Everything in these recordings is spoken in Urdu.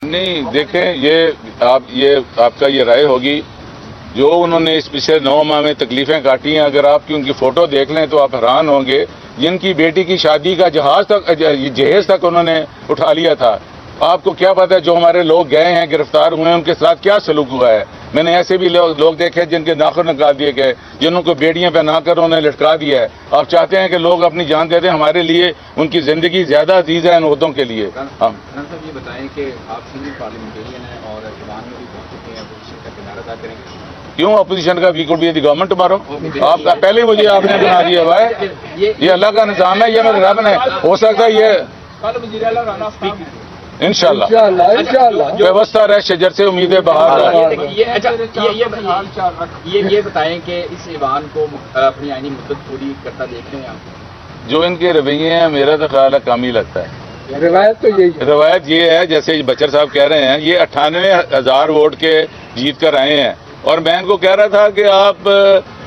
نہیں دیکھیں، یہ آپ کا یہ رائے ہوگی جو انہوں نے اس پچھلے 9 ماہ میں تکلیفیں کاٹی ہیں. اگر آپ کی ان کی فوٹو دیکھ لیں تو آپ حیران ہوں گے. جن کی بیٹی کی شادی کا جہیز تک انہوں نے اٹھا لیا تھا. آپ کو کیا پتا ہے جو ہمارے لوگ گئے ہیں گرفتار ہوئے ہیں ان کے ساتھ کیا سلوک ہوا ہے. میں نے ایسے بھی لوگ دیکھے جن کے ناخن نکال دیے گئے، جنہوں کو بیڑیاں پہنا کر انہیں لٹکا دیا ہے. آپ چاہتے ہیں کہ لوگ اپنی جان دے دیں ہمارے لیے، ان کی زندگی زیادہ عزیز ہے ان عہدوں کے لیے. صاحب یہ بتائیں کہ آپ سینئر پارلیمنٹیرین ہیں اور ایوان میں بھی پہنچ چکے ہیں، اپوزیشن کا کنارہ ادا کریں گے. کیوں اپوزیشن کا we could be the government مارو؟ آپ کا پہلے مجھے آپ نے بنا دیا ہوا ہے. یہ اللہ کا نظام ہے، یہ میرے رب نے ہو سکتا ہے یہ انشاءاللہ ویوستھا رہ شجر سے امیدیں باہر. یہ بتائیں کہ اس ایوان کو اپنی آئینی مدت پوری کرتا دیکھ رہے ہیں آپ؟ جو ان کے رویے ہیں میرا تو خیال ہے کام ہی لگتا ہے. روایت یہ ہے جیسے بچر صاحب کہہ رہے ہیں، یہ 98,000 ووٹ کے جیت کر آئے ہیں اور میں ان کو کہہ رہا تھا کہ آپ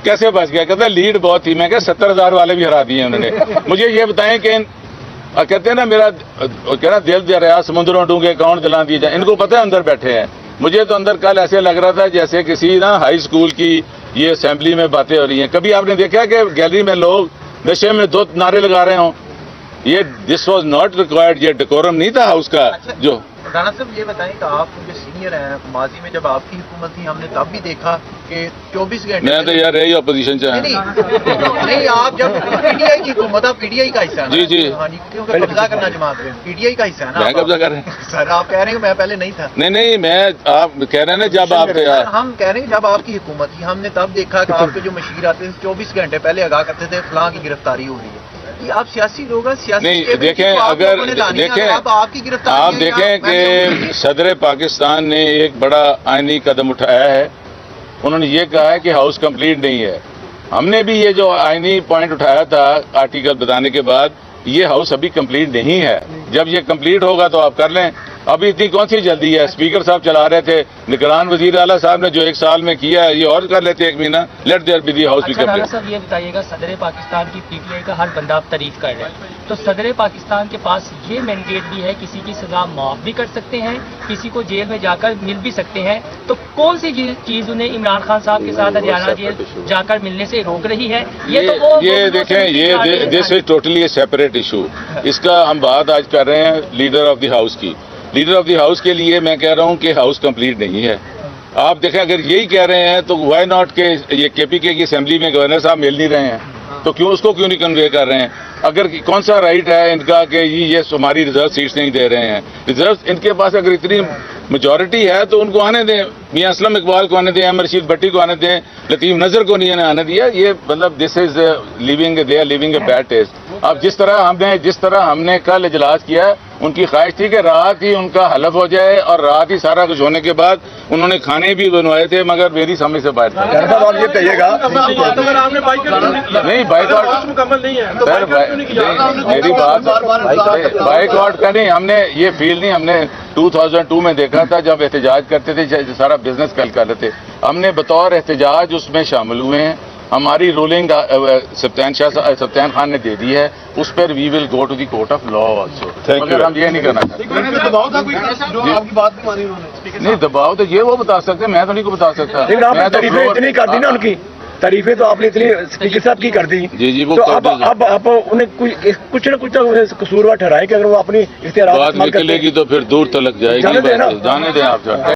کیسے بچ گئے. کہتے ہیں لیڈ بہت تھی. میں کہ 70,000 والے بھی ہرا دیے انہوں نے. مجھے یہ بتائیں کہ کہتے ہیں نا میرا کہنا دل دریا سمندروں ڈونگے کون دلا دیے جائیں. ان کو پتہ ہے اندر بیٹھے ہیں. مجھے تو اندر کل ایسے لگ رہا تھا جیسے کسی نا ہائی اسکول کی یہ اسمبلی میں باتیں ہو رہی ہیں. کبھی آپ نے دیکھا کہ گیلری میں لوگ نشے میں 2 نعرے لگا رہے ہوں؟ یہ دس واز ناٹ ریکوائرڈ. یہ ڈیکورم نہیں تھا ہاؤس کا. جو رانا صاحب یہ بتائیں کہ آپ جو سینئر ہیں، ماضی میں جب آپ کی حکومت تھی ہم نے تب بھی دیکھا کہ 24 گھنٹے میں تو یار رہی اپوزیشن چاہیں. نہیں آپ جب پی ڈی آئی کی حکومت، آپ پی ڈی آئی کا حصہ ہیں. جی ہاں جی، کیونکہ قبضہ کرنا جماعت میں پی ڈی آئی کا حصہ ہے نا. میں قبضہ کر رہے ہیں سر آپ کہہ رہے ہیں میں پہلے نہیں تھا. نہیں میں آپ کہہ رہے ہیں نا جب آپ تھے. ہم کہہ رہے ہیں جب آپ کی حکومت تھی ہم نے تب دیکھا کہ آپ کے جو مشیر آتے تھے 24 گھنٹے پہلے آگاہ کرتے تھے فلاں کی گرفتاری ہو رہی ہے. یہ آپ سیاسی لوگ ہیں، سیاسی نہیں دیکھیں اگر آپ کی گرفتاری آپ دیکھیں کہ صدر پاکستان نے ایک بڑا آئینی قدم اٹھایا ہے. انہوں نے یہ کہا ہے کہ ہاؤس کمپلیٹ نہیں ہے. ہم نے بھی یہ جو آئینی پوائنٹ اٹھایا تھا آرٹیکل بتانے کے بعد، یہ ہاؤس ابھی کمپلیٹ نہیں ہے. جب یہ کمپلیٹ ہوگا تو آپ کر لیں. ابھی اتنی کون سی جلدی ہے؟ اسپیکر صاحب چلا رہے تھے، نگران وزیر اعلیٰ صاحب نے جو 1 سال میں کیا ہے یہ اور کر لیتے 1 مہینہ. Let there be the house بھی کمپلیٹ. صاحب یہ بتائیے گا صدر پاکستان کی پی ٹی آئی کا ہر بندہ آپ تعریف کر رہے ہیں، تو صدر پاکستان کے پاس یہ مینڈیٹ بھی ہے کسی کی سزا معاف بھی کر سکتے ہیں، کسی کو جیل میں جا کر مل بھی سکتے ہیں. تو کون سی چیز انہیں عمران خان صاحب کے ساتھ ہریانہ جیل جا کر ملنے سے روک رہی ہے؟ یہ دیکھیں یہ this is totally a separate issue. اس کا ہم بات آج کر رہے ہیں لیڈر آف دی ہاؤس کی. لیڈر آف دی ہاؤس کے لیے میں کہہ رہا ہوں کہ ہاؤس کمپلیٹ نہیں ہے. آپ دیکھیں اگر یہی کہہ رہے ہیں تو وائی ناٹ کہ یہ کے پی کے کی اسمبلی میں گورنر صاحب مل نہیں رہے ہیں تو کیوں اس کو کیوں نہیں کنوے کر رہے ہیں؟ اگر کون سا رائٹ ہے ان کا کہ یہ ہماری ریزرو سیٹس نہیں دے رہے ہیں؟ ریزرو ان کے پاس اگر اتنی میجورٹی ہے تو ان کو آنے دیں. میاں اسلم اقبال کو آنے دیں، احمد رشید بھٹی کو آنے دیں، لطیف نظر کو نہیں آنے دیا. یہ مطلب this is leaving they are leaving a bad taste. اب جس طرح ہم نے کل اجلاس کیا، ان کی خواہش تھی کہ رات ہی ان کا حلف ہو جائے اور رات ہی سارا کچھ ہونے کے بعد انہوں نے کھانے بھی بنوائے تھے مگر میری سمجھ سے باہر تھا. یہ کہیے گا نہیں بائک آؤٹ مکمل نہیں ہے. میری بات بائک آؤٹ کا نہیں. ہم نے یہ فیل نہیں، ہم نے 2002 میں دیکھا تھا جب احتجاج کرتے تھے سارا بزنس کل کر رہے تھے. ہم نے بطور احتجاج اس میں شامل ہوئے ہیں. ہماری رولنگ سبطین خان نے دے دی ہے، اس پر we will go to the court of law also. مگر ہم یہ نہیں کرنا چاہتے. نہیں دباؤ تو یہ وہ بتا سکتے، میں تو نہیں کو بتا سکتا. تعریفیں اتنی کر دی نا ان کی، تعریفیں تو آپ نے اتنی اسپیکر صاحب کی کر دی. جی وہ اب آپ انہیں کچھ نہ کچھ قصوروار ٹھہرائے کہ اگر وہ اپنی اختیارات بات نکلے گی تو پھر دور تلک جائے گی. جانے دیں آپ.